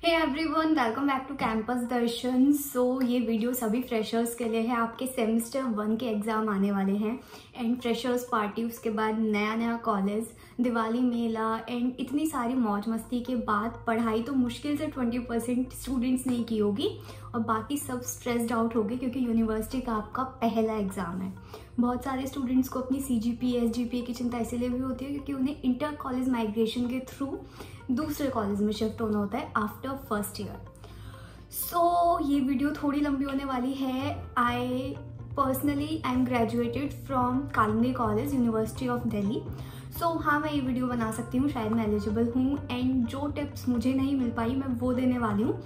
Hey everyone, welcome back to campus Darshan. ये video सभी freshers के लिए है। आपके सेमेस्टर 1 के एग्जाम आने वाले हैं एंड फ्रेशर्स पार्टी, उसके बाद नया कॉलेज, दिवाली मेला एंड इतनी सारी मौज मस्ती के बाद पढ़ाई तो मुश्किल से 20% स्टूडेंट्स नहीं की होगी और बाकी सब स्ट्रेस्ड आउट हो गए क्योंकि यूनिवर्सिटी का आपका पहला एग्जाम है। बहुत सारे स्टूडेंट्स को अपनी CGPA SGPA की चिंता इसीलिए भी होती है क्योंकि उन्हें इंटर कॉलेज माइग्रेशन के थ्रू दूसरे कॉलेज में शिफ्ट होना होता है आफ्टर फर्स्ट ईयर। ये वीडियो थोड़ी लंबी होने वाली है। I am graduated from Kalindi college, university of Delhi. हाँ, मैं ये वीडियो बना सकती हूँ, शायद मैं एलिजिबल हूँ एंड जो टिप्स मुझे नहीं मिल पाई मैं वो देने वाली हूँ।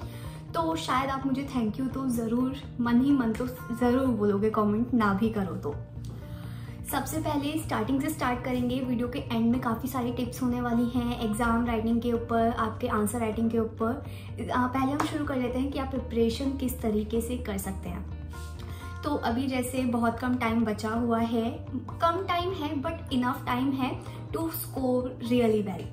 तो शायद आप मुझे थैंक यू तो ज़रूर मन ही मन तो ज़रूर बोलोगे, कमेंट ना भी करो तो। सबसे पहले स्टार्टिंग से स्टार्ट करेंगे। वीडियो के एंड में काफ़ी सारी टिप्स होने वाली हैं एग्ज़ाम राइटिंग के ऊपर, आपके आंसर राइटिंग के ऊपर। पहले हम शुरू कर लेते हैं कि आप प्रिपरेशन किस तरीके से कर सकते हैं। तो अभी जैसे बहुत कम टाइम बचा हुआ है, कम टाइम है बट इनफ टाइम है टू स्कोर रियली वेल।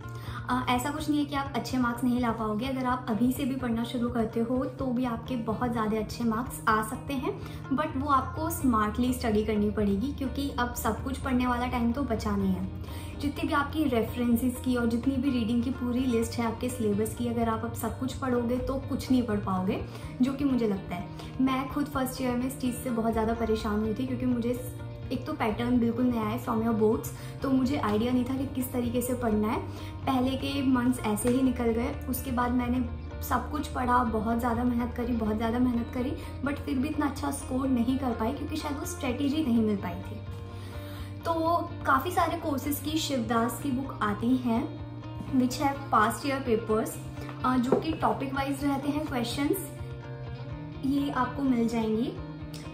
ऐसा कुछ नहीं है कि आप अच्छे मार्क्स नहीं ला पाओगे। अगर आप अभी से भी पढ़ना शुरू करते हो तो भी आपके बहुत ज़्यादा अच्छे मार्क्स आ सकते हैं, बट वो आपको स्मार्टली स्टडी करनी पड़ेगी क्योंकि अब सब कुछ पढ़ने वाला टाइम तो बचा नहीं है। जितनी भी आपकी रेफरेंसेस की और जितनी भी रीडिंग की पूरी लिस्ट है आपके सिलेबस की, अगर आप अब सब कुछ पढ़ोगे तो कुछ नहीं पढ़ पाओगे, जो कि मुझे लगता है। मैं खुद फर्स्ट ईयर में इस चीज़ से बहुत ज़्यादा परेशान हुई थी क्योंकि मुझे एक तो पैटर्न बिल्कुल नया है फ्रॉम योर बोर्ड्स, तो मुझे आइडिया नहीं था कि किस तरीके से पढ़ना है। पहले के मंथ्स ऐसे ही निकल गए। उसके बाद मैंने सब कुछ पढ़ा, बहुत ज़्यादा मेहनत करी, बट फिर भी इतना अच्छा स्कोर नहीं कर पाई क्योंकि शायद वो स्ट्रेटेजी नहीं मिल पाई थी। तो काफ़ी सारे कोर्सेज की शिवदास की बुक आती हैं विच है पास्ट ईयर पेपर्स, जो कि टॉपिक वाइज रहते हैं क्वेश्चंस, ये आपको मिल जाएंगी।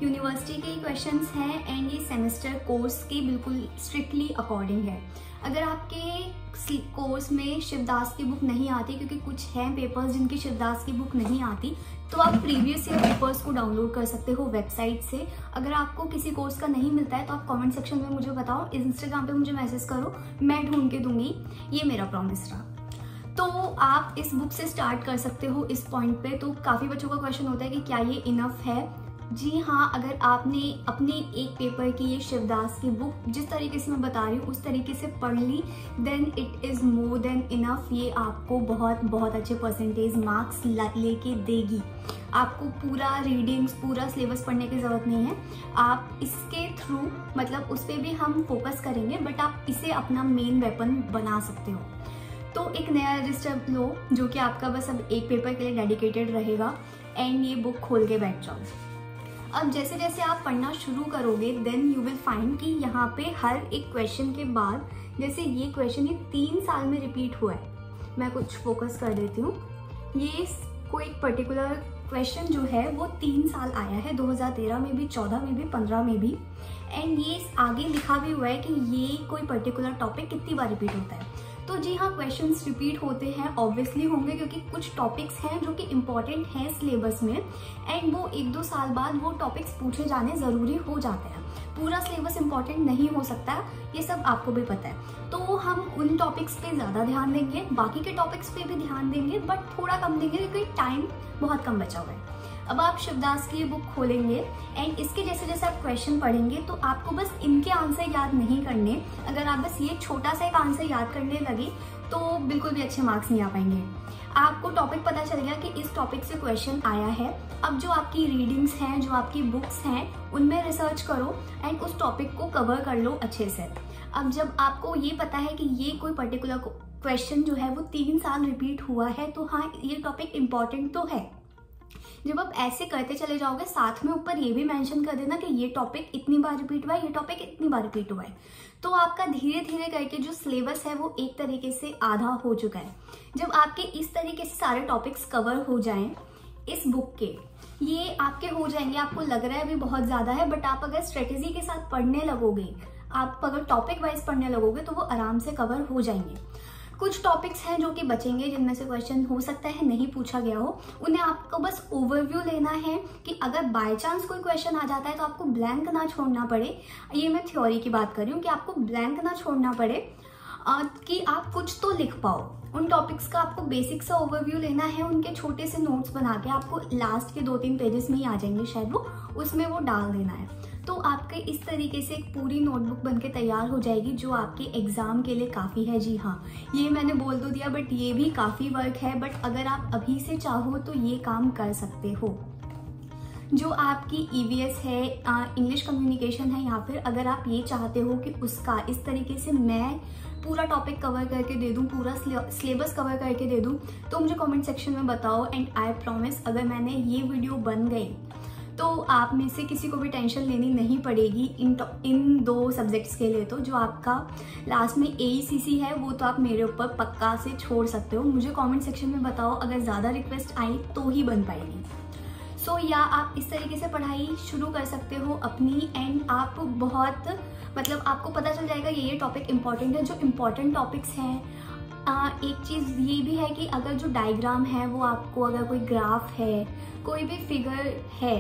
यूनिवर्सिटी के क्वेश्चंस हैं एंड ये सेमेस्टर कोर्स के बिल्कुल स्ट्रिक्टली अकॉर्डिंग है। अगर आपके कोर्स में शिवदास की बुक नहीं आती, क्योंकि कुछ हैं पेपर्स जिनकी शिवदास की बुक नहीं आती, तो आप प्रीवियस ईयर पेपर्स को डाउनलोड कर सकते हो वेबसाइट से। अगर आपको किसी कोर्स का नहीं मिलता है तो आप कमेंट सेक्शन में मुझे बताओ, इंस्टाग्राम पे मुझे मैसेज करो, मैं ढूंढ के दूंगी, ये मेरा प्रॉमिस रहा। तो आप इस बुक से स्टार्ट कर सकते हो इस पॉइंट पे। तो काफ़ी बच्चों का क्वेश्चन होता है कि क्या ये इनफ है। जी हाँ, अगर आपने अपने एक पेपर की ये शिवदास की बुक जिस तरीके से मैं बता रही हूँ उस तरीके से पढ़ ली, then it is more than enough. ये आपको बहुत अच्छे परसेंटेज मार्क्स लेके देगी। आपको पूरा रीडिंग्स, पूरा सिलेबस पढ़ने की ज़रूरत नहीं है। आप इसके थ्रू, मतलब उस पर भी हम फोकस करेंगे, बट आप इसे अपना मेन वेपन बना सकते हो। तो एक नया रजिस्टर लो जो कि आपका बस अब एक पेपर के लिए डेडिकेटेड रहेगा एंड ये बुक खोल के बैठ जाओ। अब जैसे जैसे आप पढ़ना शुरू करोगे देन यू विल फाइंड कि यहाँ पे हर एक क्वेश्चन के बाद, जैसे ये क्वेश्चन ये 3 साल में रिपीट हुआ है। मैं कुछ फोकस कर देती हूँ। ये कोई पर्टिकुलर क्वेश्चन जो है वो 3 साल आया है, 2013 में भी, 14 में भी, 15 में भी, एंड ये आगे लिखा भी हुआ है कि ये कोई पर्टिकुलर टॉपिक कितनी बार रिपीट होता है। तो जी हाँ, क्वेश्चंस रिपीट होते हैं, ऑब्वियसली होंगे क्योंकि कुछ टॉपिक्स हैं जो कि इम्पॉर्टेंट हैं सिलेबस में एंड वो 1-2 साल बाद वो टॉपिक्स पूछे जाने ज़रूरी हो जाते हैं। पूरा सिलेबस इम्पॉर्टेंट नहीं हो सकता, ये सब आपको भी पता है। तो हम उन टॉपिक्स पे ज़्यादा ध्यान देंगे, बाकी के टॉपिक्स पे भी ध्यान देंगे बट थोड़ा कम देंगे क्योंकि टाइम बहुत कम बचा हुआ है। अब आप शिवदास की ये बुक खोलेंगे एंड इसके जैसे जैसे आप क्वेश्चन पढ़ेंगे तो आपको बस इनके आंसर याद नहीं करने। अगर आप बस ये छोटा सा एक आंसर याद करने लगे तो बिल्कुल भी अच्छे मार्क्स नहीं आ पाएंगे। आपको टॉपिक पता चल गया कि इस टॉपिक से क्वेश्चन आया है। अब जो आपकी रीडिंग्स हैं, जो आपकी बुक्स हैं, उनमें रिसर्च करो एंड उस टॉपिक को कवर कर लो अच्छे से। अब जब आपको ये पता है कि ये कोई पर्टिकुलर क्वेश्चन जो है वो 3 साल रिपीट हुआ है, तो हाँ, ये टॉपिक इम्पॉर्टेंट तो है। जब आप ऐसे करते चले जाओगे, साथ में ऊपर ये भी मेंशन कर देना कि ये टॉपिक इतनी बार रिपीट हुआ है, ये टॉपिक इतनी बार रिपीट हुआ है, तो आपका धीरे धीरे करके जो सिलेबस है वो एक तरीके से आधा हो चुका है। जब आपके इस तरीके से सारे टॉपिक्स कवर हो जाएं इस बुक के, ये आपके हो जाएंगे। आपको लग रहा है अभी बहुत ज़्यादा है, बट आप अगर स्ट्रेटेजी के साथ पढ़ने लगोगे, आप अगर टॉपिक वाइज पढ़ने लगोगे तो वो आराम से कवर हो जाएंगे। कुछ टॉपिक्स हैं जो कि बचेंगे, जिनमें से क्वेश्चन हो सकता है नहीं पूछा गया हो, उन्हें आपको बस ओवरव्यू लेना है कि अगर बाय चांस कोई क्वेश्चन आ जाता है तो आपको ब्लैंक ना छोड़ना पड़े। ये मैं थ्योरी की बात कर रही हूँ कि आपको ब्लैंक ना छोड़ना पड़े। कि आप कुछ तो लिख पाओ। उन टॉपिक्स का आपको बेसिक सा ओवरव्यू लेना है, उनके छोटे से नोट्स बना के आपको लास्ट के 2-3 पेजेस में ही आ जाएंगे शायद वो, उसमें वो डाल देना है। तो आपके इस तरीके से एक पूरी नोटबुक बनके तैयार हो जाएगी जो आपके एग्जाम के लिए काफ़ी है। जी हाँ, ये मैंने बोल तो दिया, बट ये भी काफ़ी वर्क है, बट अगर आप अभी से चाहो तो ये काम कर सकते हो। जो आपकी EVS है, इंग्लिश कम्युनिकेशन है, या फिर अगर आप ये चाहते हो कि उसका इस तरीके से मैं पूरा टॉपिक कवर करके दे दूं, पूरा सिलेबस कवर करके दे दूं, तो मुझे कमेंट सेक्शन में बताओ। एंड आई प्रॉमिस, अगर मैंने ये वीडियो बन गई तो आप में से किसी को भी टेंशन लेनी नहीं पड़ेगी इन 2 सब्जेक्ट्स के लिए। तो जो आपका लास्ट में AECC है वो तो आप मेरे ऊपर पक्का से छोड़ सकते हो। मुझे कमेंट सेक्शन में बताओ, अगर ज़्यादा रिक्वेस्ट आई तो ही बन पाएगी। सो या आप इस तरीके से पढ़ाई शुरू कर सकते हो अपनी, एंड आप बहुत मतलब आपको पता चल जाएगा ये टॉपिक इंपॉर्टेंट है। जो इम्पॉर्टेंट टॉपिक्स हैं, एक चीज़ ये भी है कि अगर जो डायग्राम है वो आपको, अगर कोई ग्राफ है, कोई भी फिगर है,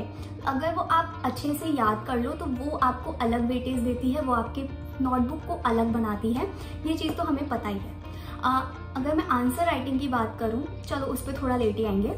अगर वो आप अच्छे से याद कर लो तो वो आपको अलग वेटेज देती है, वो आपके नोटबुक को अलग बनाती है। ये चीज़ तो हमें पता ही है। अगर मैं आंसर राइटिंग की बात करूँ, चलो उस पर थोड़ा लेट ही आएंगे।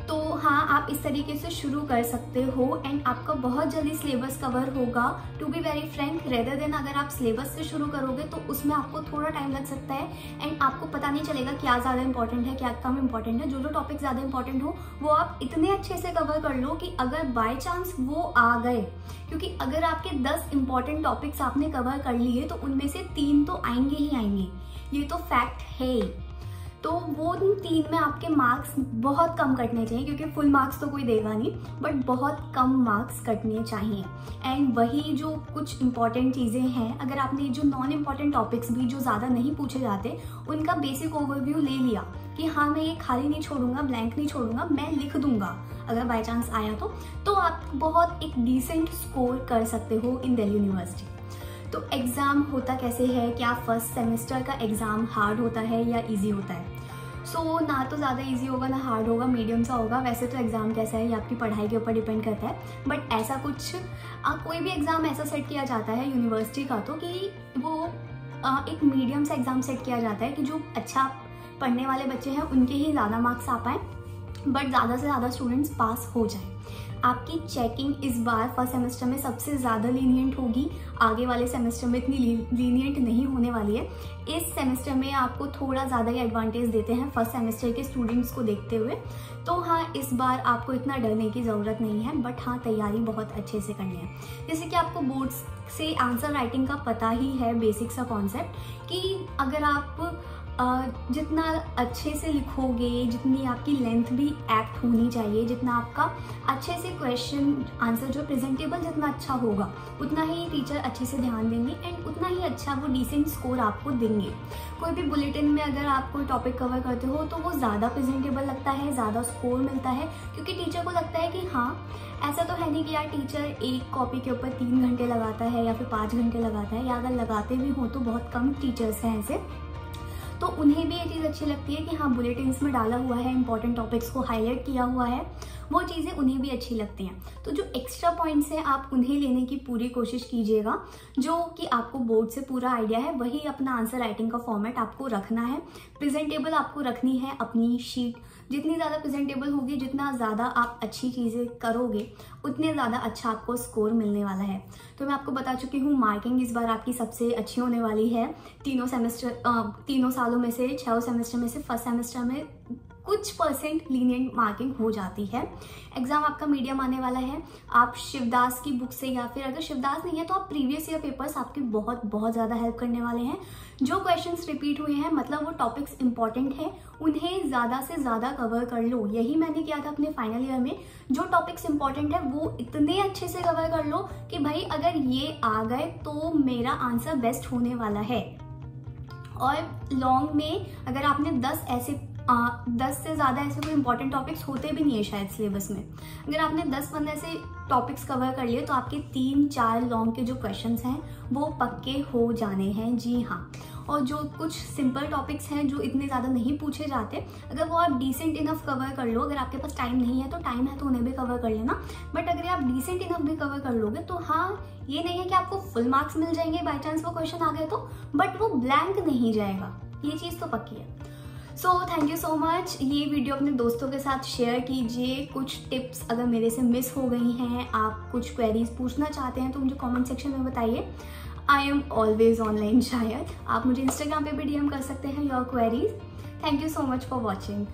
तो हाँ, आप इस तरीके से शुरू कर सकते हो एंड आपका बहुत जल्दी सिलेबस कवर होगा। To be very frank, rather than अगर आप सिलेबस से शुरू करोगे तो उसमें आपको थोड़ा टाइम लग सकता है एंड आपको पता नहीं चलेगा क्या ज़्यादा इंपॉर्टेंट है, क्या कम इंपॉर्टेंट है। जो टॉपिक ज़्यादा इंपॉर्टेंट हो वो आप इतने अच्छे से कवर कर लो कि अगर बाय चांस वो आ गए, क्योंकि अगर आपके 10 इंपॉर्टेंट टॉपिक्स आपने कवर कर लिए तो उनमें से 3 तो आएंगे ही आएंगे, ये तो फैक्ट है। तो वो 3 में आपके मार्क्स बहुत कम कटने चाहिए, क्योंकि फुल मार्क्स तो कोई देगा नहीं, बट बहुत कम मार्क्स कटने चाहिए। एंड वही जो कुछ इंपॉर्टेंट चीज़ें हैं, अगर आपने जो नॉन इम्पॉर्टेंट टॉपिक्स भी जो ज़्यादा नहीं पूछे जाते उनका बेसिक ओवरव्यू ले लिया कि हाँ मैं ये खाली नहीं छोड़ूंगा, ब्लैंक नहीं छोड़ूंगा, मैं लिख दूंगा अगर बाय चांस आया तो आप बहुत एक डिसेंट स्कोर कर सकते हो इन दिल्ली यूनिवर्सिटी। तो एग्ज़ाम होता कैसे है, क्या फर्स्ट सेमेस्टर का एग्ज़ाम हार्ड होता है या इजी होता है? सो ना तो ज़्यादा इजी होगा ना हार्ड होगा, मीडियम सा होगा। वैसे तो एग्ज़ाम कैसा है ये आपकी पढ़ाई के ऊपर डिपेंड करता है, बट ऐसा कुछ कोई भी एग्ज़ाम ऐसा सेट किया जाता है यूनिवर्सिटी का तो कि वो एक मीडियम सा एग्ज़ाम सेट किया जाता है कि जो अच्छा पढ़ने वाले बच्चे हैं उनके ही ज़्यादा मार्क्स आ पाएँ, बट ज़्यादा से ज़्यादा स्टूडेंट्स पास हो जाए। आपकी चेकिंग इस बार फर्स्ट सेमेस्टर में सबसे ज़्यादा लीनियंट होगी, आगे वाले सेमेस्टर में इतनी लीनियंट नहीं होने वाली है। इस सेमेस्टर में आपको थोड़ा ज़्यादा ही एडवांटेज देते हैं फर्स्ट सेमेस्टर के स्टूडेंट्स को देखते हुए। तो हाँ, इस बार आपको इतना डरने की ज़रूरत नहीं है, बट हाँ तैयारी बहुत अच्छे से करनी है। जैसे कि आपको बोर्ड्स से आंसर राइटिंग का पता ही है, बेसिक सा कॉन्सेप्ट कि अगर आप जितना अच्छे से लिखोगे, जितनी आपकी लेंथ भी एक्ट होनी चाहिए, जितना आपका अच्छे से क्वेश्चन आंसर जो प्रेजेंटेबल जितना अच्छा होगा, उतना ही टीचर अच्छे से ध्यान देंगे एंड उतना ही अच्छा वो डिसेंट स्कोर आपको देंगे। कोई भी बुलेटिन में अगर आप कोई टॉपिक कवर करते हो तो वो ज़्यादा प्रेजेंटेबल लगता है, ज़्यादा स्कोर मिलता है, क्योंकि टीचर को लगता है कि हाँ ऐसा तो है नहीं कि यार टीचर एक कॉपी के ऊपर 3 घंटे लगाता है या फिर 5 घंटे लगाता है, या अगर लगाते भी हों तो बहुत कम टीचर्स हैं ऐसे। तो उन्हें भी ये चीज़ अच्छी लगती है कि हाँ बुलेटिन्स में डाला हुआ है, इंपॉर्टेंट टॉपिक्स को हाईलाइट किया हुआ है, वो चीज़ें उन्हें भी अच्छी लगती हैं। तो जो एक्स्ट्रा पॉइंट्स हैं आप उन्हें लेने की पूरी कोशिश कीजिएगा, जो कि आपको बोर्ड से पूरा आइडिया है वही अपना आंसर राइटिंग का फॉर्मेट आपको रखना है। प्रेजेंटेबल आपको रखनी है अपनी शीट, जितनी ज़्यादा प्रेजेंटेबल होगी, जितना ज़्यादा आप अच्छी चीज़ें करोगे उतने ज़्यादा अच्छा आपको स्कोर मिलने वाला है। तो मैं आपको बता चुकी हूँ मार्किंग इस बार आपकी सबसे अच्छी होने वाली है। तीनों सालों में से 6 सेमेस्टर में से फर्स्ट सेमेस्टर में कुछ % लीनियंट मार्किंग हो जाती है। एग्जाम आपका मीडियम आने वाला है। आप शिवदास की बुक से, या फिर अगर शिवदास नहीं है तो आप प्रीवियस ईयर पेपर्स आपके बहुत ज़्यादा हेल्प करने वाले हैं। जो क्वेश्चंस रिपीट हुए हैं मतलब वो टॉपिक्स इंपॉर्टेंट हैं, उन्हें ज़्यादा से ज़्यादा कवर कर लो। यही मैंने किया था अपने फाइनल ईयर में। जो टॉपिक्स इंपॉर्टेंट है वो इतने अच्छे से कवर कर लो कि भाई अगर ये आ गए तो मेरा आंसर बेस्ट होने वाला है। और लॉन्ग में अगर आपने 10 से ज़्यादा ऐसे कोई इंपॉर्टेंट टॉपिक्स होते भी नहीं है शायद सिलेबस में, अगर आपने 10-15 ऐसे टॉपिक्स कवर कर लिए तो आपके 3-4 लॉन्ग के जो क्वेश्चंस हैं वो पक्के हो जाने हैं। जी हाँ, और जो कुछ सिंपल टॉपिक्स हैं जो इतने ज़्यादा नहीं पूछे जाते, अगर वो आप डिसेंट इनफ कवर कर लो, अगर आपके पास टाइम नहीं है तो टाइम है तो उन्हें भी कवर कर लेना, बट अगर आप डिसेंट इनफ भी कवर कर लोगे तो हाँ, ये नहीं है कि आपको फुल मार्क्स मिल जाएंगे बाई चांस वो क्वेश्चन आ गए तो, बट वो ब्लैंक नहीं जाएगा, ये चीज़ तो पक्की है। So thank you so much. ये वीडियो अपने दोस्तों के साथ शेयर कीजिए। कुछ टिप्स अगर मेरे से मिस हो गई हैं, आप कुछ क्वेरीज पूछना चाहते हैं तो मुझे कमेंट सेक्शन में बताइए। आई एम ऑलवेज ऑनलाइन, शायद आप मुझे इंस्टाग्राम पे भी DM कर सकते हैं your queries. Thank you so much for watching.